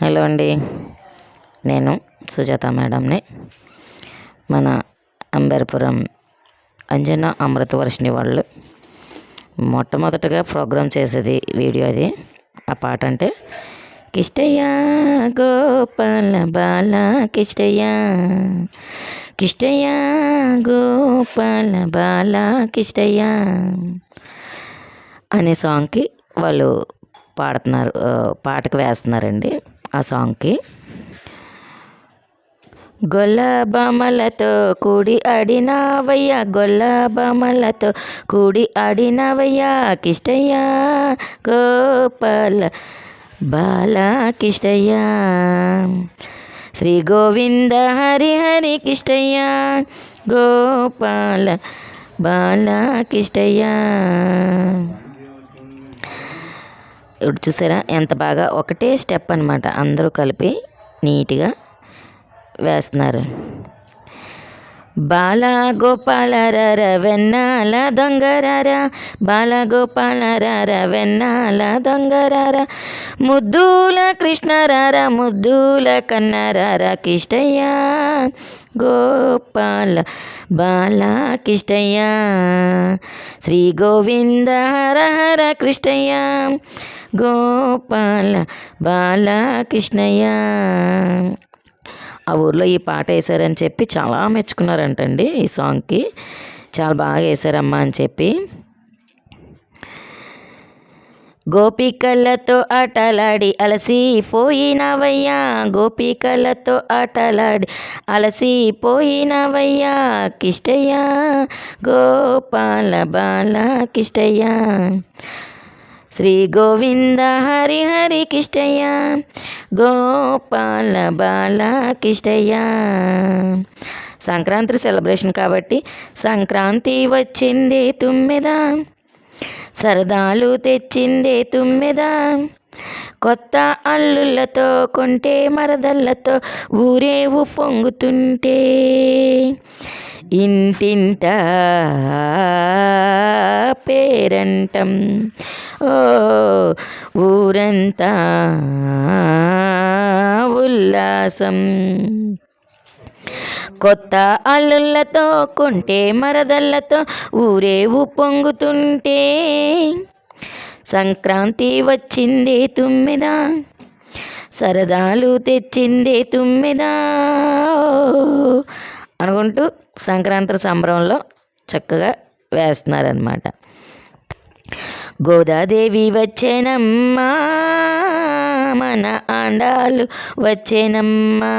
Hello అండి, నేను సుజాత మేడంని. మన అంబేర్పురం అంజనా అమృతవర్షిణి వాళ్ళు మొట్టమొదటగా ప్రోగ్రాం చేసేది వీడియో అది. ఆ పాట అంటే కిష్టయ్య గోపాల బాల కిష్టయ్య, కిష్టయ్య గోపాల బాల కిష్టయ్య అనే సాంగ్కి వాళ్ళు పాడుతున్నారు, పాటకు వేస్తున్నారండి. ఆ సాంగ్కి గొల్ల బామలతో కూడి ఆడినవయ్యా, గొల్ల బామలతో కూడి ఆడినవయ్యా, కిష్టయ్య గోపాల బాల కిష్టయ్య, శ్రీ గోవింద హరి హరి కిష్టయ్య గోపాల బాల కిష్టయ్య. ఇప్పుడు చూసారా ఎంత బాగా, ఒకటే స్టెప్ అనమాట, అందరూ కలిపి నీట్గా వేస్తున్నారు. బాల గోపాల రర వెన్నాల దొంగరార, బాల గోపాల రర వెన్నాల దొంగరార, ముద్దుల కృష్ణరార ముద్దుల కన్నరార, కిష్టయ్య గోపాల బాల కిష్టయ్య, శ్రీ గోవింద హర హర కృష్ణయ్య గోపాల బాల కృష్ణయ్య. ఆ ఊర్లో ఈ పాట వేశారని చెప్పి చాలా మెచ్చుకున్నారంటండి. ఈ సాంగ్కి చాలా బాగా వేశారమ్మా అని చెప్పి. గోపికలతో ఆటలాడి అలసిపోయినవయ్యా, గోపికలతో ఆటలాడి అలసిపోయినవయ్యా, కిష్టయ్య గోపాల బాల కిష్టయ్య, శ్రీ గోవింద హరి హరి కిష్టయ్య గోపాల బాల కిష్టయ్య. సంక్రాంతి సెలబ్రేషన్ కాబట్టి సంక్రాంతి వచ్చిందే తుమ్మెద, సరదాలు తెచ్చిందే తుమ్మెద, కొత్త అల్లుళ్ళతో కొంటే మరదళ్ళతో ఊరేవు పొంగుతుంటే, ఇంటింట పేరంటం ఓ ఊరంతా ఉల్లాసం, కొత్త అల్లుళ్ళతో కొంటే మరదళ్ళతో ఊరేవు పొంగుతుంటే, సంక్రాంతి వచ్చిందే తుమ్మెద, సరదాలు తెచ్చిందే తుమ్మెద అనుకుంటూ సంక్రాంతి సంబరంలో చక్కగా వేస్తున్నారనమాట. గోదాదేవి వచ్చేనమ్మా, మన ఆండాలు వచ్చేనమ్మా,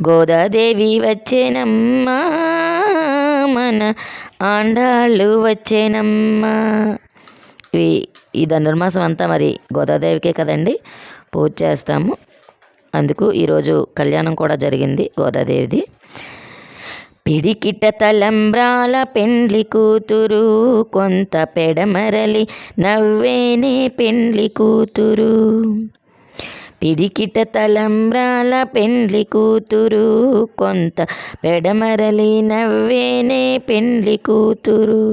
గోదాదేవి వచ్చేనమ్మా, మన ఆండాళ్ళు వచ్చేనమ్మా. ఈ ధనుర్మాసం అంతా మరి గోదాదేవికే కదండి పూజ చేస్తాము. అందుకు ఈరోజు కళ్యాణం కూడా జరిగింది గోదాదేవిది. పిడికిట తలంబ్రాల పెండ్లి కూతురు, కొంత పెడమరలి నవ్వేనే పెండ్లి కూతురు, పిడికిట తలంబ్రాల పెండ్లి కూతురు, కొంత పెడమరలి నవ్వేనే పెండ్లి కూతురు,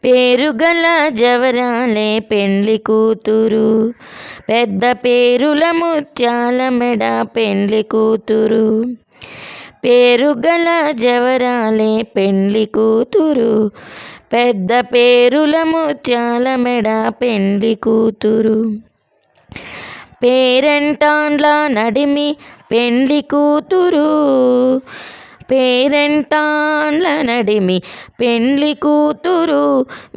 పేరుగల జవరాలే పెండ్లి కూతురు, పెద్ద పేరుల ముత్యాల మెడ పెండ్లి కూతురు, పేరుగల జవరాలే పెండ్లి కూతురు, పెద్ద పేరుల ముత్యాల మెడ పెండ్లి కూతురు, పేరంటాండ్ల నడిమి పెండ్లి కూతురు, పేరంటాండ్ల నడిమి పెండ్లి కూతురు,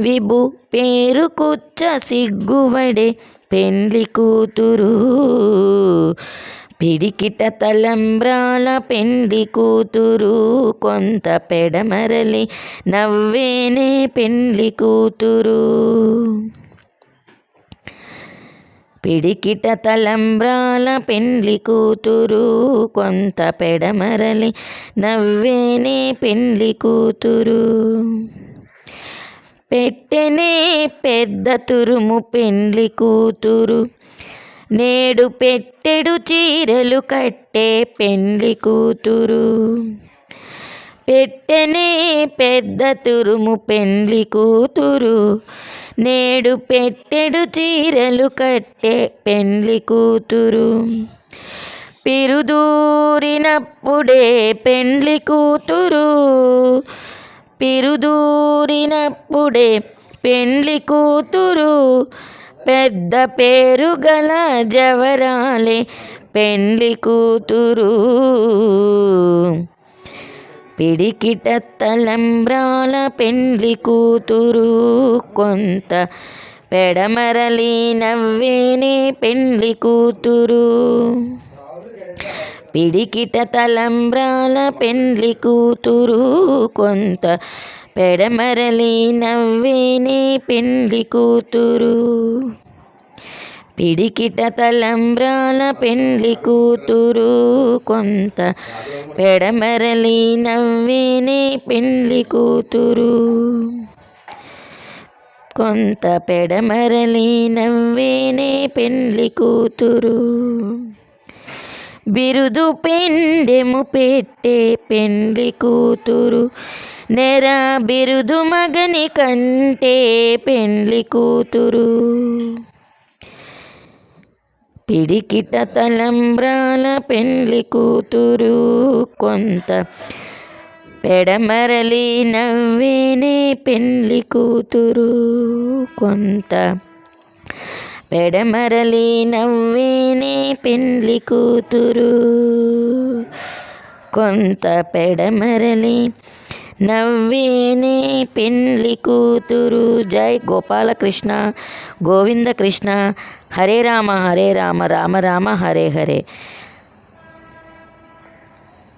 విభు పేరు కుచ్చ సిగ్గువడే పెండ్లి కూతురు, పిడికిట తలంబ్రాల పెండ్లి కూతురు, కొంత పెడమరలి నవ్వేనే పెండ్లి కూతురు, పిడికిట తలంబ్రాల పెండ్లి కూతురు, కొంత పెడమరలి నవ్వేనే పెండ్లి కూతురు, పెట్టెనే పెద్ద తురుము పెండ్లి కూతురు, నేడు పెట్టెడు చీరలు కట్టే పెండ్లి కూతురు, పెట్టెనే పెద్ద తురుము పెండ్లి కూతురు, నేడు పెట్టెడు చీరలు కట్టే పెండ్లి కూతురు. పిరుదూరినప్పుడే పెండ్లి కూతురు, పిరుదూరినప్పుడే పెండ్లి కూతురు, పెద్ద పేరు గల జవరాలే పెండ్లి కూతురు. పిడికిట తలంబ్రాల పెండ్లి కూతురు, కొంత పెడమరలి నవ్వేనే పెండ్లి కూతురు. పిడికిట తలంబ్రాల పెండ్లి కూతురు, కొంత పెడమరలి నవ్వేనే పెండ్లి కూతురు. పిడికిట తలంబ్రాల పెండ్లి కూతురు, కొంత పెడమరలి నవ్వేనే పెండ్లి కూతురు. కొంత పెడమరలి నవ్వేనే పెండ్లి కూతురు. బిరుదు పెండెము పెట్టే పెండ్లి కూతురు, నెర బిరుదు మగని కంటే పెండ్లి కూతురు. పిడికిట తలంబ్రాల పెండ్లి కూతురు, కొంత పెడమరలి నవ్వేనే పెండ్లి కూతురు. కొంత పెడమరలి నవ్వేనే పెండ్లి కూతురు. కొంత పెడమరలి నవ్వేనే పెండ్లి కూతురు. జై గోపాలకృష్ణ గోవింద కృష్ణ. హరే రామ రామ రామ హరే హరే.